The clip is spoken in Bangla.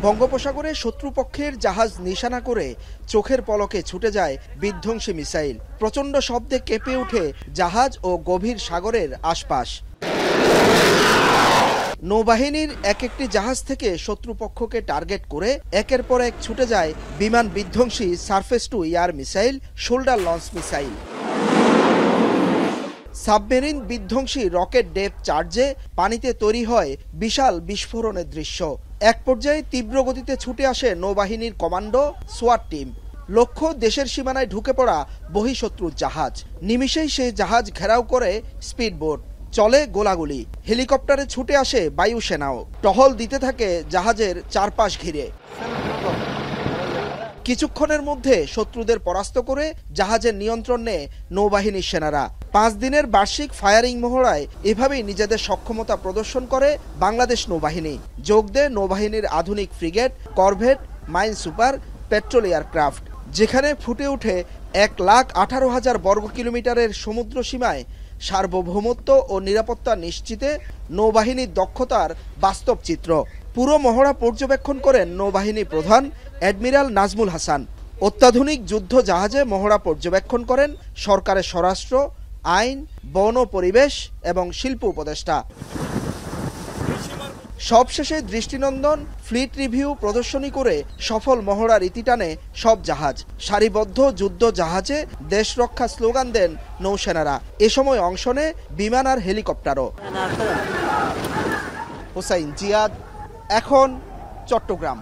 বঙ্গোপসাগরে শত্রুপক্ষের জাহাজ নিশানা করে চোখের পলকে ছুটে যায় বিধ্বংসী মিসাইল। প্রচণ্ড শব্দে কেঁপে ওঠে জাহাজ ও গভীর সাগরের আশপাশ। নৌবাহিনীর এক একটি জাহাজ থেকে শত্রুপক্ষকে টার্গেট করে একের পর এক ছুটে যায় বিমান বিধ্বংসী surface two air missile, shoulder launch missile. Submarine বিধ্বংসী রকেট ডেপ চার্জে পানিতে তৈরি হয় বিশাল বিস্ফোরণের দৃশ্য। এক পর্যায়ে তীব্র গতিতে ছুটে আসে নৌবাহিনীর কমান্ডো সোয়াট টিম। লক্ষ্য দেশের সীমানায় ঢুকে পড়া বহিঃশত্রুর জাহাজ। নিমিষেই সেই জাহাজ ঘেরাও করে স্পিডবোট, চলে গোলাগুলি। হেলিকপ্টারে ছুটে আসে বায়ুসেনাও, টহল দিতে থাকে জাহাজের চারপাশ ঘিরে। কিছুক্ষণের মধ্যে শত্রুদের পরাস্ত করে জাহাজের নিয়ন্ত্রণ নেয় নৌবাহিনীর সেনারা। 5 দিনের বার্ষিক ফায়ারিং মহড়ায় এভাবেই নিজেদের সক্ষমতা প্রদর্শন করে বাংলাদেশ নৌবাহিনী। যোগ দেয় নৌবাহিনীর আধুনিক frigate, corvette, mine super, petrol aircraft, যেখানে ফুটে ওঠে 1,18,000 বর্গ কিলোমিটারের সমুদ্র সীমায় সার্বভৌমত্ব ও নিরাপত্তা নিশ্চিতে নৌবাহিনীর দক্ষতার বাস্তব চিত্র। পুরো মহড়া পর্যবেক্ষণ করেন নৌবাহিনী প্রধান অ্যাডমিরাল নাজমুল হাসান। অত্যাধুনিক যুদ্ধ জাহাজে মহড়া পর্যবেক্ষণ করেন সরকারের স্বরাষ্ট্র, আইন, বন ও পরিবেশ এবং শিল্প উপদেষ্টা। সবশেষে দৃষ্টিনন্দন ফ্লিট রিভিউ প্রদর্শনী করে সফল মহড়ার ইতি টানে সব জাহাজ। সারিবদ্ধ যুদ্ধ জাহাজে দেশ রক্ষা স্লোগান দেন নৌসেনারা। এ সময় অংশ নেয় বিমান আর হেলিকপ্টারও। হোসাইন জিয়াদ, এখন, চট্টগ্রাম।